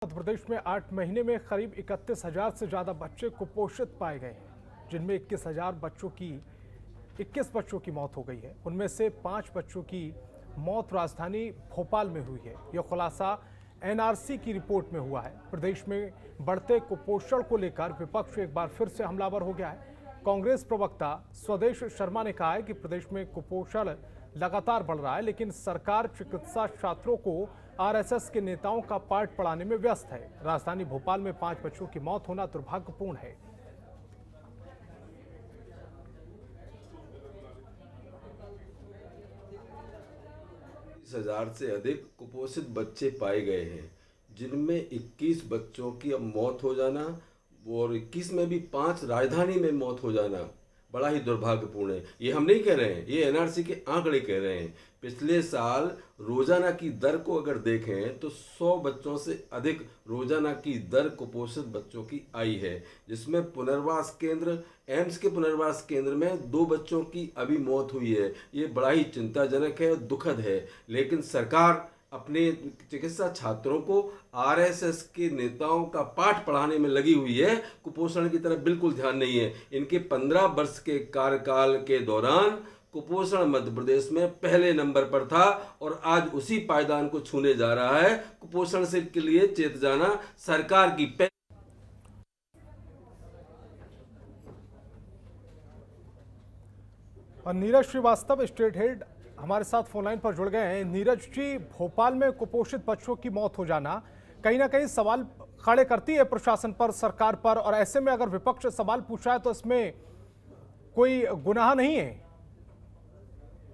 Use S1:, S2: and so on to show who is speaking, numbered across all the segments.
S1: मध्य प्रदेश में 8 महीने में करीब 31,000 से ज्यादा बच्चे कुपोषित पाए गए हैं, जिनमें 21 बच्चों की मौत हो गई है। उनमें से 5 बच्चों की मौत राजधानी भोपाल में हुई है। यह खुलासा एनआरसी की रिपोर्ट में हुआ है। प्रदेश में बढ़ते कुपोषण को लेकर विपक्ष एक बार फिर से हमलावर हो गया है। कांग्रेस प्रवक्ता स्वदेश शर्मा ने कहा है कि प्रदेश में कुपोषण लगातार बढ़ रहा है, लेकिन सरकार चिकित्सा छात्रों को आरएसएस के नेताओं का पाठ पढ़ाने में व्यस्त है। राजधानी भोपाल में 5 बच्चों की मौत होना दुर्भाग्यपूर्ण है।
S2: 30,000 से अधिक कुपोषित बच्चे पाए गए हैं, जिनमें 21 बच्चों की अब मौत हो जाना और 21 में भी 5 राजधानी में मौत हो जाना बड़ा ही दुर्भाग्यपूर्ण है। ये हम नहीं कह रहे हैं, ये एनआरसी के आंकड़े कह रहे हैं। पिछले साल रोजाना की दर को अगर देखें तो 100 बच्चों से अधिक रोजाना की दर कुपोषित बच्चों की आई है, जिसमें पुनर्वास केंद्र एम्स के पुनर्वास केंद्र में 2 बच्चों की अभी मौत हुई है। ये बड़ा ही चिंताजनक है और दुखद है। लेकिन सरकार अपने चिकित्सा छात्रों को आरएसएस के नेताओं का पाठ पढ़ाने में लगी हुई है। कुपोषण की तरफ बिल्कुल ध्यान नहीं है। इनके 15 वर्ष के कार्यकाल के दौरान कुपोषण मध्य प्रदेश में पहले नंबर पर था और आज उसी पायदान को छूने जा रहा है। कुपोषण से के लिए चेत जाना सरकार की
S1: और नीरज श्रीवास्तव स्टेट हेड हमारे साथ फोनलाइन पर जुड़ गए हैं। नीरज जी, भोपाल में कुपोषित बच्चों की मौत हो जाना कहीं ना कहीं सवाल खड़े करती है प्रशासन पर, सरकार पर, और ऐसे में अगर विपक्ष सवाल पूछा है तो इसमें कोई गुनाह नहीं है।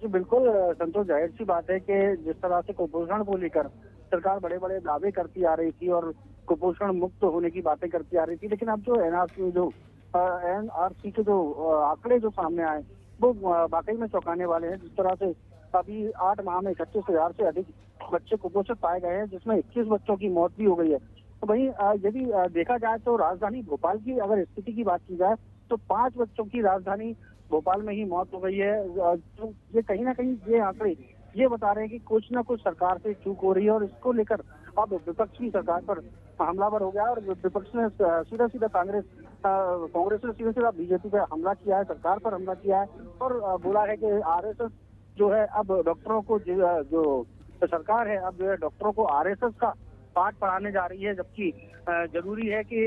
S3: जी बिल्कुल संतोष, जाहिर सी बात है कि जिस तरह से कुपोषण को लेकर सरकार बड़े बड़े दावे करती आ रही थी और कुपोषण मुक्त होने की बातें करती आ रही थी, लेकिन अब जो एनआरसी के जो आंकड़े जो सामने आए वो वाकई में चौंकाने वाले हैं। जिस तरह से अभी 8 माह में 31,000 से अधिक बच्चे कुपोषित पाए गए हैं, जिसमें 21 बच्चों की मौत भी हो गई है। तो वहीं यदि देखा जाए तो राजधानी भोपाल की अगर स्थिति की बात की जाए तो 5 बच्चों की राजधानी भोपाल में ही मौत हो गई है। तो ये कहीं ना कहीं ये आंकड़े ये बता रहे हैं कि कुछ ना कुछ सरकार से चूक हो रही है और इसको लेकर अब विपक्ष भी सरकार पर हमलावर हो गया और विपक्ष ने सीधा सीधा कांग्रेस ने सीधा सीधा बीजेपी पर हमला किया है, सरकार पर हमला किया है और बोला है कि आरएसएस जो है अब डॉक्टरों को जो सरकार है अब जो है डॉक्टरों को आरएसएस का पाठ पढ़ाने जा रही है, जबकि जरूरी है कि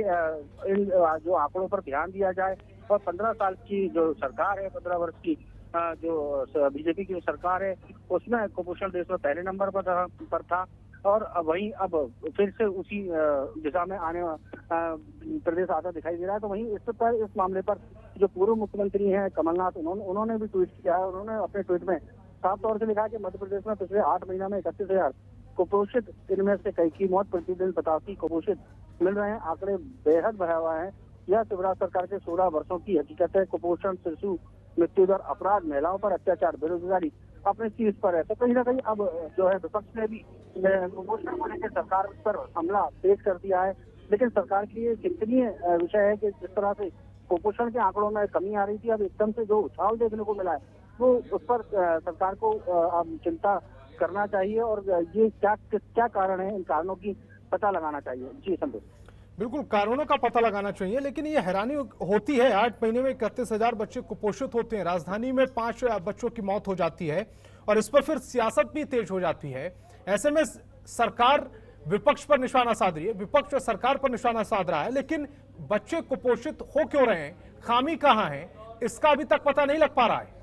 S3: इन जो आंकड़ों पर ध्यान दिया जाए। और 15 साल की जो सरकार है, 15 वर्ष की जो बीजेपी की सरकार है, उसमें कुपोषण देश में पहले नंबर पर था और वहीं अब फिर से उसी दिशा में आने प्रदेश आता दिखाई दे रहा है। तो वहीं इस मामले पर जो पूर्व मुख्यमंत्री हैं कमलनाथ, उन्होंने भी ट्वीट किया है। उन्होंने अपने ट्वीट में साफ तौर से लिखा है कि मध्य प्रदेश में पिछले 8 महीना में 31,000 कुपोषित, इनमें से कई की मौत, प्रतिदिन 85 कुपोषित मिल रहे हैं। आंकड़े बेहद भयावह हैं। यह शिवराज सरकार के 16 वर्षों की हकीकत है। कुपोषण, शिशु मृत्यु दर, अपराध, महिलाओं पर अत्याचार, बेरोजगारी अपने शीर्ष पर है। तो कहीं ना कहीं अब जो है विपक्ष ने भी कुपोषण को लेकर सरकार पर हमला तेज कर दिया है। लेकिन सरकार की ये चिंतनीय विषय है कि जिस तरह से कुपोषण के आंकड़ों में कमी आ रही थी, अब एकदम से जो उछाल देखने को मिला है वो उस पर सरकार को अब चिंता करना चाहिए और ये क्या कारण है, इन कारणों की पता लगाना चाहिए। जी संतोष,
S1: बिल्कुल कारणों का पता लगाना चाहिए, लेकिन ये हैरानी होती है। 8 महीने में 31,000 बच्चे कुपोषित होते हैं, राजधानी में 5 बच्चों की मौत हो जाती है और इस पर फिर सियासत भी तेज हो जाती है। ऐसे में सरकार विपक्ष पर निशाना साध रही है, विपक्ष सरकार पर निशाना साध रहा है, लेकिन बच्चे कुपोषित हो क्यों रहे हैं, खामी कहाँ है, इसका अभी तक पता नहीं लग पा रहा है।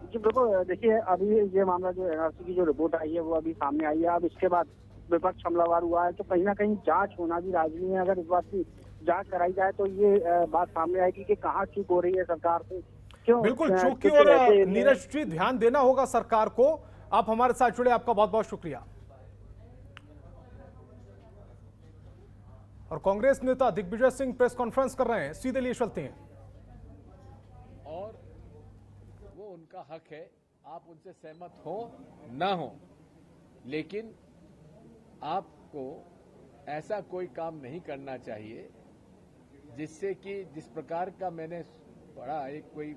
S3: जी बिल्कुल, देखिए अभी ये मामला जो एनआरसी की जो रिपोर्ट आई है वो अभी सामने आई है। अब इसके बाद विपक्ष हमलावर हुआ है, तो कहीं ना कहीं जांच होना भी लाजमी है। अगर इस बात की जांच कराई जाए तो ये बात सामने आएगी कि कहाँ चूक हो रही है सरकार से, क्यों
S1: बिल्कुल चूक की और नीरज जी ध्यान देना होगा सरकार को। आप हमारे साथ जुड़े, आपका बहुत बहुत शुक्रिया। और कांग्रेस नेता दिग्विजय सिंह प्रेस कॉन्फ्रेंस कर रहे हैं, सीधे लिए चलते हैं।
S4: और वो उनका हक है, आप उनसे सहमत हो ना हो, लेकिन आपको ऐसा कोई काम नहीं करना चाहिए जिससे कि जिस प्रकार का मैंने पढ़ा, एक कोई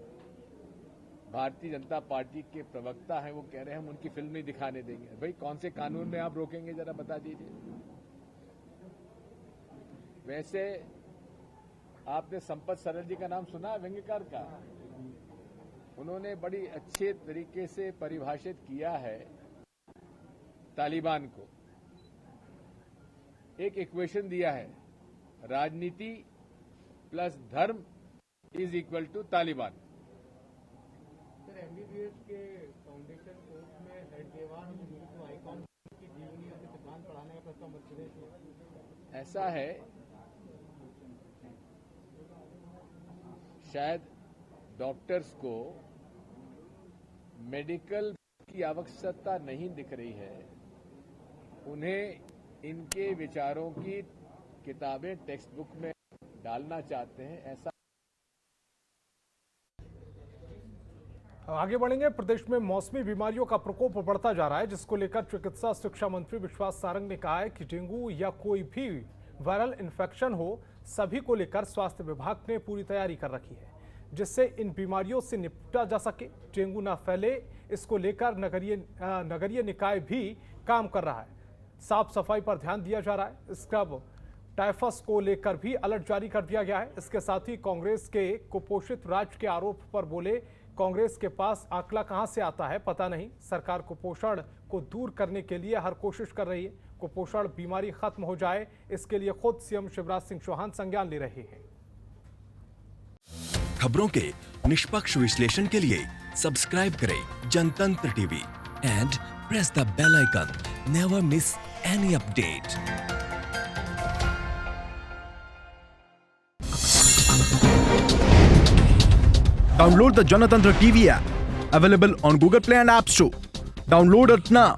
S4: भारतीय जनता पार्टी के प्रवक्ता हैं, वो कह रहे हैं हम उनकी फिल्म नहीं दिखाने देंगे। भाई कौन से कानून में आप रोकेंगे, जरा बता दीजिए। वैसे आपने संपत सरल जी का नाम सुना है, व्यंग्यकार का? उन्होंने बड़ी अच्छे तरीके से परिभाषित किया है तालिबान को। एक इक्वेशन दिया है, राजनीति प्लस धर्म is equal to Taliban.
S5: Sir, MBBS के फाउंडेशन कोर्स में हेडगेवार को आइकॉन की जीवनी और सिद्धांत पढ़ाने का प्रस्ताव मध्य प्रदेश में।
S4: ऐसा है, शायद डॉक्टर्स को मेडिकल की आवश्यकता नहीं दिख रही है, उन्हें इनके विचारों की किताबें टेक्स्ट बुक में डालना चाहते हैं, ऐसा।
S1: आगे बढ़ेंगे। प्रदेश में मौसमी बीमारियों का प्रकोप बढ़ता जा रहा है, जिसको लेकर चिकित्सा शिक्षा मंत्री विश्वास सारंग ने कहा है कि डेंगू या कोई भी वायरल इन्फेक्शन हो, सभी को लेकर स्वास्थ्य विभाग ने पूरी तैयारी कर रखी है, जिससे इन बीमारियों से निपटा जा सके, डेंगू ना फैले। इसको लेकर नगरीय निकाय भी काम कर रहा है। साफ सफाई पर ध्यान दिया जा रहा है। स्क्रब टाइफस को लेकर भी अलर्ट जारी कर दिया गया है। इसके साथ ही कांग्रेस के कुपोषित राज्य के आरोप पर बोले, कांग्रेस के पास आंकड़ा कहां से आता है पता नहीं, सरकार कुपोषण को दूर करने के लिए हर कोशिश कर रही है। कुपोषण बीमारी खत्म हो जाए, इसके लिए खुद सीएम शिवराज सिंह चौहान संज्ञान ले रहे हैं।
S6: खबरों के निष्पक्ष विश्लेषण के लिए सब्सक्राइब करें Janatantra TV and press the bell icon. Never miss any update.
S7: Download the Janatantra TV app, available on Google Play and App Store. Download it now.